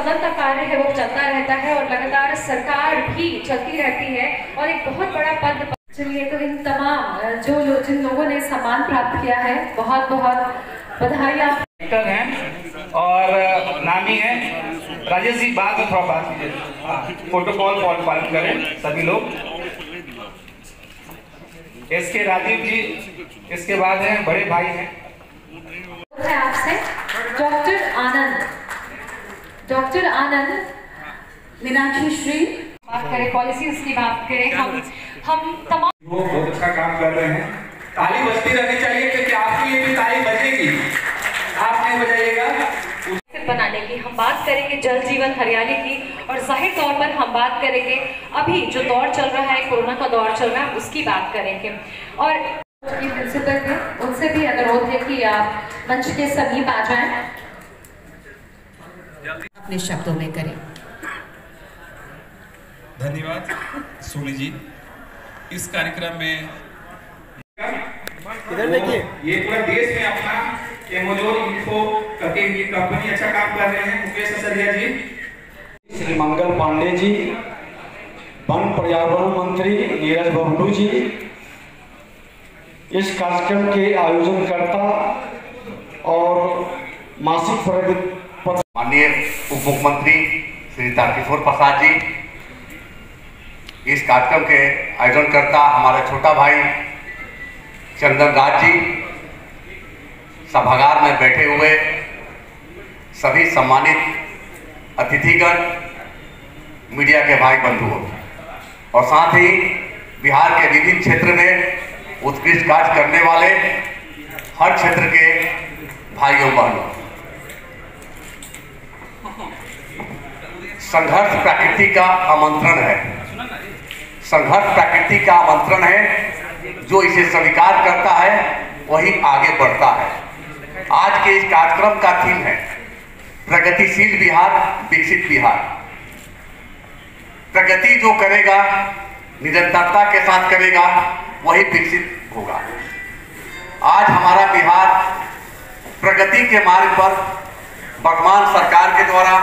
सदन का कार्य है वो चलता रहता है और लगातार सरकार भी चलती रहती है और एक बहुत बड़ा पद। चलिए, तो इन तमाम जिन लोगों ने सम्मान प्राप्त किया है, बहुत बहुत बधाई। एक्टर हैं और नामी हैं राजेश जी। बाद में थोड़ा बात कीजिए, प्रोटोकॉल पालन करें सभी लोग। इसके राजीव जी, इसके बाद हैं बड़े भाई हैं आपसे डॉक्टर आनंद मीनाक्षी श्री बात करें, पॉलिसीज की बात करें। हम तमाम वो बहुत अच्छा काम कर रहे हैं। ताली बजती रहनी चाहिए क्योंकि आपके लिए भी ताली बजेगी, आप नहीं बजाइएगा। बनाने की हम बात करेंगे, जल जीवन हरियाली की, और जाहिर तौर पर हम बात करेंगे अभी जो दौर चल रहा है, कोरोना का दौर चल रहा है, उसकी बात करेंगे। और प्रिंसिपल थे, उनसे भी अनुरोध है कि आप मंच के समीप आ जाएं, अपने शब्दों में करें। धन्यवाद सोनी जी। इस कार्यक्रम में इधर देखिए, ये पूरा देश में अपना एमोजोर इन्फो करके ये कंपनी अच्छा काम कर रहे हैं। मुकेश असरिया जी, श्री मंगल पांडे जी, वन पर्यावरण मंत्री नीरज बबलू जी, इस कार्यक्रम के आयोजनकर्ता और मासिक माननीय उप मुख्यमंत्री श्री तारकिशोर प्रसाद जी, इस कार्यक्रम के आयोजनकर्ता हमारे छोटा भाई चंदन राज जी, सभागार में बैठे हुए सभी सम्मानित अतिथिगण, मीडिया के भाई बंधुओं, और साथ ही बिहार के विभिन्न क्षेत्र में उत्कृष्ट कार्य करने वाले हर क्षेत्र के भाइयों बहनों। संघर्ष प्रकृति का आमंत्रण है, संघर्ष प्रकृति का आमंत्रण है। जो इसे स्वीकार करता है वही आगे बढ़ता है। आज के इस कार्यक्रम का थीम है प्रगतिशील बिहार, विकसित बिहार। प्रगति जो करेगा, निरंतरता के साथ करेगा, वही विकसित होगा। आज हमारा बिहार प्रगति के मार्ग पर वर्तमान सरकार के द्वारा,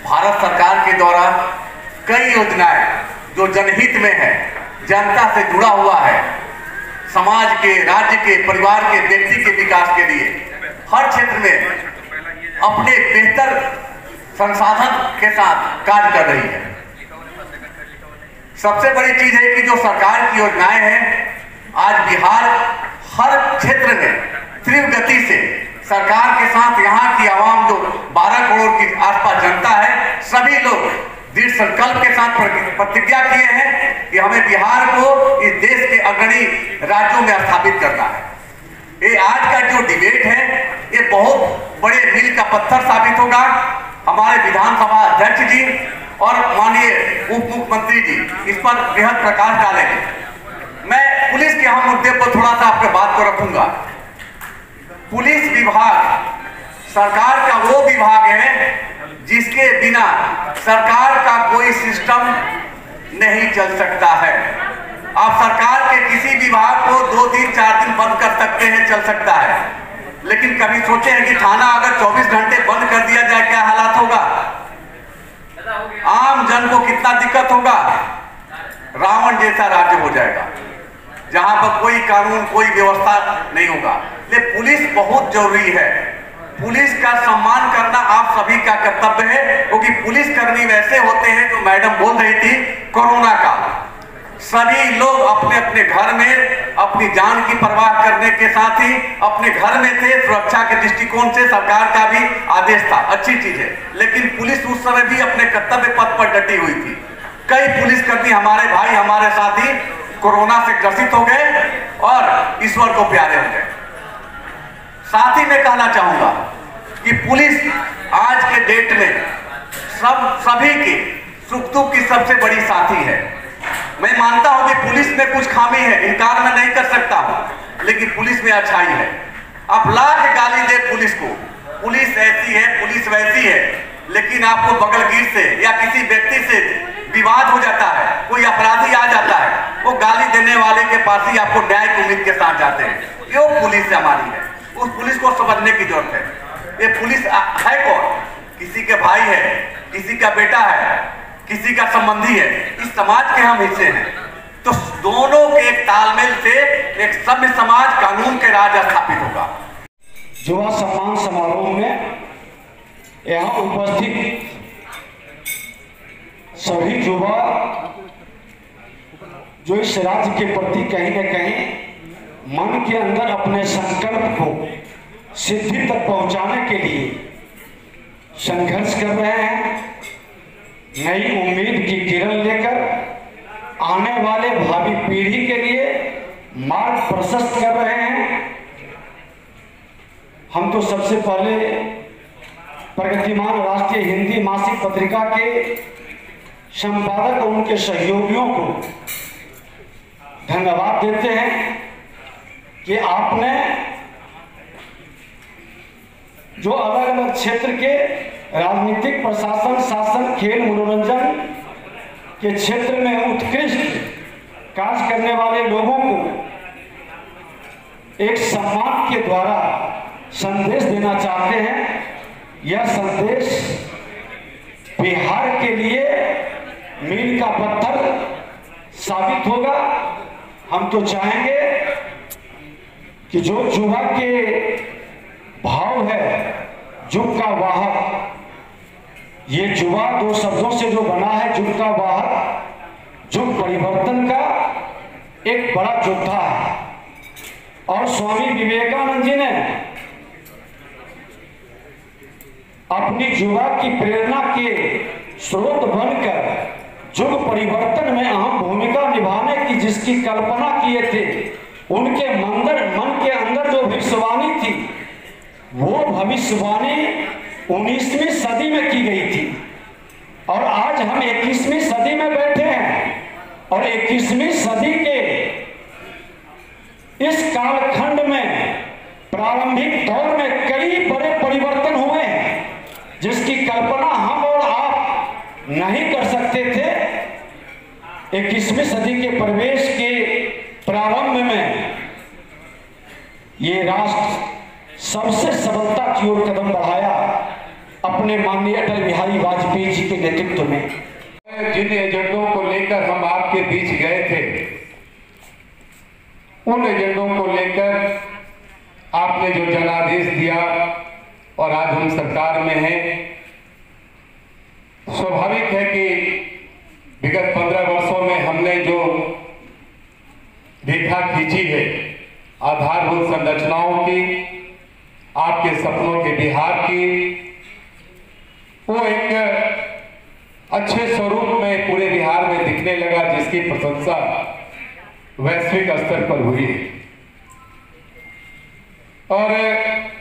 भारत सरकार के द्वारा कई योजनाएं जो जनहित में है, जनता से जुड़ा हुआ है, समाज के, राज्य के, परिवार के, व्यक्ति के विकास के लिए हर क्षेत्र में अपने बेहतर संसाधन के साथ कार्य कर रही है। सबसे बड़ी चीज है कि जो सरकार की योजनाएं हैं, आज बिहार हर क्षेत्र में तीव्र गति से सरकार के साथ यहाँ की आवाम जो 12 करोड़ की आसपास जनता है, सभी लोग दृढ़ संकल्प के साथ प्रतिज्ञा किए हैं कि हमें बिहार को इस देश के अग्रणी राज्यों में स्थापित करना है। ये आज का जो डिबेट है, ये बहुत बड़े मील का पत्थर साबित होगा। हमारे विधानसभा अध्यक्ष जी और माननीय उप मुख्यमंत्री जी इस पर बेहद प्रकाश डालेंगे। मैं पुलिस के हम मुद्दे पर थोड़ा सा आपके बात को रखूंगा। पुलिस विभाग सरकार का वो विभाग है जिसके बिना सरकार का कोई सिस्टम नहीं चल सकता है। आप सरकार के किसी विभाग को 2 दिन 4 दिन बंद कर सकते हैं, चल सकता है, लेकिन कभी सोचे हैं कि थाना अगर 24 घंटे बंद कर दिया जाए क्या हालात होगा? आम जन को कितना दिक्कत होगा? रावण जैसा राज्य हो जाएगा जहां पर कोई कानून, कोई व्यवस्था नहीं होगा। लेकिन पुलिस बहुत जरूरी है। पुलिस का सम्मान करना आप सभी का कर्तव्य है, क्योंकि पुलिस कर्मी वैसे होते हैं, जो मैडम बोल रही थी कोरोना का, सभी लोग अपने अपने घर में अपनी जान की परवाह करने के साथ ही अपने घर में थे। सुरक्षा के दृष्टिकोण से सरकार का भी आदेश था, अच्छी चीज है, लेकिन पुलिस उस समय भी अपने कर्तव्य पथ पर डटी हुई थी। कई पुलिसकर्मी हमारे भाई, हमारे साथी कोरोना से ग्रसित हो गए और ईश्वर को प्यारे हो गए। साथ ही मैं कहना चाहूंगा कि पुलिस आज के डेट में सभी के सुख दुख की सबसे बड़ी साथी है। मैं मानता हूं कि पुलिस में कुछ खामी है, इनकार मैं नहीं कर सकता हूं, लेकिन पुलिस में अच्छाई है। आप लाख गाली दे पुलिस को, पुलिस ऐसी है, पुलिस वैसी है, लेकिन आपको बगलगीर से या किसी व्यक्ति से विवाद हो जाता है, कोई अपराधी आ जाता है, वो गाली देने वाले के पास ही आपको न्याय की उम्मीद के साथ जाते हैं। ये पुलिस हमारी है, उस पुलिस को समझने की जरूरत है। ये पुलिस है कौन किसी के भाई है, किसी का बेटा है, किसी का संबंधी है, इस समाज के हम हिस्से हैं। तो दोनों के एक तालमेल से एक सभ्य समाज, कानून के राज स्थापित होगा। युवा सम्मान समारोह में यहाँ उपस्थित सभी युवा जो इस राज्य के प्रति कहीं न कहीं मन के अंदर अपने संकल्प को सिद्धि तक पहुंचाने के लिए संघर्ष कर रहे हैं, नई उम्मीद की किरण लेकर आने वाले भावी पीढ़ी के लिए मार्ग प्रशस्त कर रहे हैं। हम तो सबसे पहले प्रगतिमान राष्ट्रीय हिंदी मासिक पत्रिका के संपादक और उनके सहयोगियों को धन्यवाद देते हैं कि आपने जो अलग अलग क्षेत्र के राजनीतिक, प्रशासन, शासन, खेल, मनोरंजन के क्षेत्र में उत्कृष्ट कार्य करने वाले लोगों को एक सम्मान के द्वारा संदेश देना चाहते हैं। यह संदेश बिहार के लिए मील का पत्थर साबित होगा। हम तो चाहेंगे कि जो युवा के भाव है, युग का वाहक, ये युवा दो शब्दों से जो बना है, युग का वाहक, युग परिवर्तन का एक बड़ा योद्धा है। और स्वामी विवेकानंद जी ने अपनी युवा की प्रेरणा के स्रोत बनकर युग परिवर्तन में अहम भूमिका निभाने की जिसकी कल्पना किए थे, उनके मन के अंदर जो भविष्यवाणी थी, वो भविष्यवाणी 19वीं सदी में की गई थी। और आज हम 21वीं सदी में बैठे हैं और 21वीं सदी के इस कालखंड में प्रारंभिक दौर में कई बड़े परिवर्तन हुए हैं जिसकी कल्पना हम और आप नहीं कर सकते थे। 21वीं सदी के प्रवेश के प्रारंभ में ये राष्ट्र सबसे सबलता की ओर कदम बढ़ाया अपने माननीय अटल बिहारी वाजपेयी जी के नेतृत्व में। जिन एजेंडों को लेकर हम आपके बीच गए थे, उन एजेंडों को लेकर आपने जो जनादेश दिया और आज हम सरकार में हैं, स्वाभाविक है कि विगत 15 वर्षों में हमने जो रेखा खींची है आधारभूत संरचनाओं की, आपके सपनों के बिहार की, वो एक अच्छे स्वरूप में पूरे बिहार में दिखने लगा, जिसकी प्रशंसा वैश्विक स्तर पर हुई। और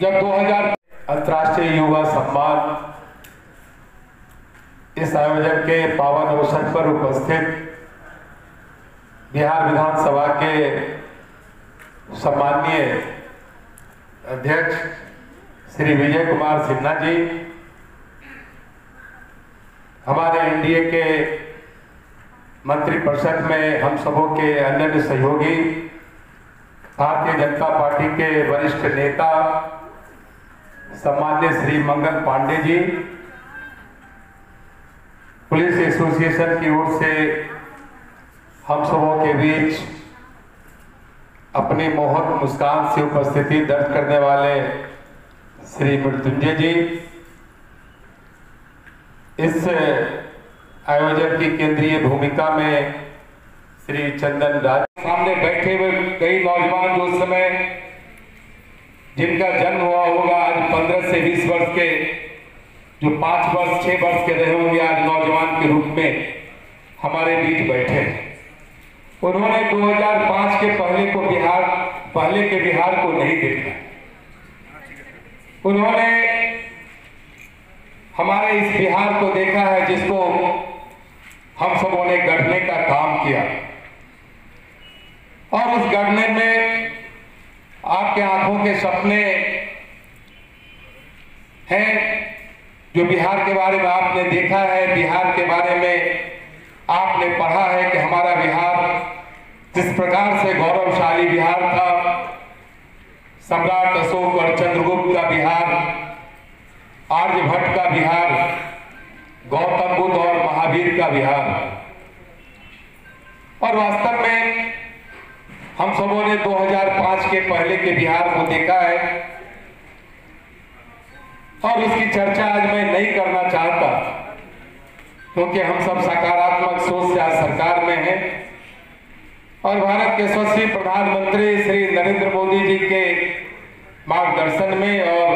जब 2000 अंतर्राष्ट्रीय युवा सम्मान इस आयोजन के पावन अवसर पर उपस्थित बिहार विधानसभा के सम्माननीय अध्यक्ष श्री विजय कुमार सिन्हा जी, हमारे एनडीए के मंत्रिपरिषद में हम सबों के अन्य सहयोगी, भारतीय जनता पार्टी के वरिष्ठ नेता सम्माननीय श्री मंगल पांडे जी, पुलिस एसोसिएशन की ओर से हम सबों के बीच अपनी मोहक मुस्कान से उपस्थिति दर्ज करने वाले श्री मृत्युंजय जी, इस आयोजन की केंद्रीय भूमिका में श्री चंदन राज, सामने बैठे हुए कई नौजवान जो उस समय जिनका जन्म हुआ होगा आज 15 से 20 वर्ष के, जो 5 वर्ष 6 वर्ष के रहे होंगे, आज नौजवान के रूप में हमारे बीच बैठे हैं। उन्होंने 2005 के पहले के बिहार को नहीं देखा। उन्होंने हमारे इस बिहार को देखा है जिसको हम सबों ने गढ़ने का काम किया, और उस गढ़ने में आपके आंखों के सपने हैं, जो बिहार के बारे में आपने देखा है, बिहार के बारे में आपने पढ़ा है कि हमारा बिहार जिस प्रकार से गौरवशाली बिहार था, सम्राट अशोक और चंद्रगुप्त का बिहार आर्यभट्ट का बिहार, गौतम बुद्ध और महावीर का बिहार। और वास्तव में हम सबों ने 2005 के पहले के बिहार को देखा है और उसकी चर्चा आज मैं नहीं करना चाहता, क्योंकि हम सब सकारात्मक सोच से आज सरकार में हैं और भारत के यशस्वी प्रधानमंत्री श्री नरेंद्र मोदी जी के मार्गदर्शन में और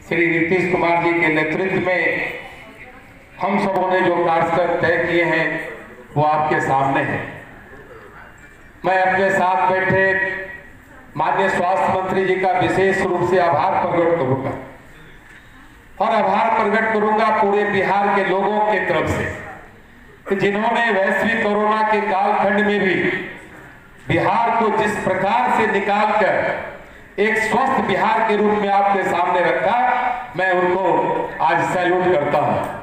श्री नीतीश कुमार जी के नेतृत्व में हम सबों ने जो कार्य तय किए हैं वो आपके सामने है। मैं अपने साथ बैठे माननीय स्वास्थ्य मंत्री जी का विशेष रूप से आभार प्रकट करूंगा और आभार प्रकट करूंगा पूरे बिहार के लोगों की तरफ से, जिन्होंने वैश्विक कोरोना के कालखंड में भी बिहार को जिस प्रकार से निकालकर एक स्वस्थ बिहार के रूप में आपके सामने रखा, मैं उनको आज सैल्यूट करता हूं।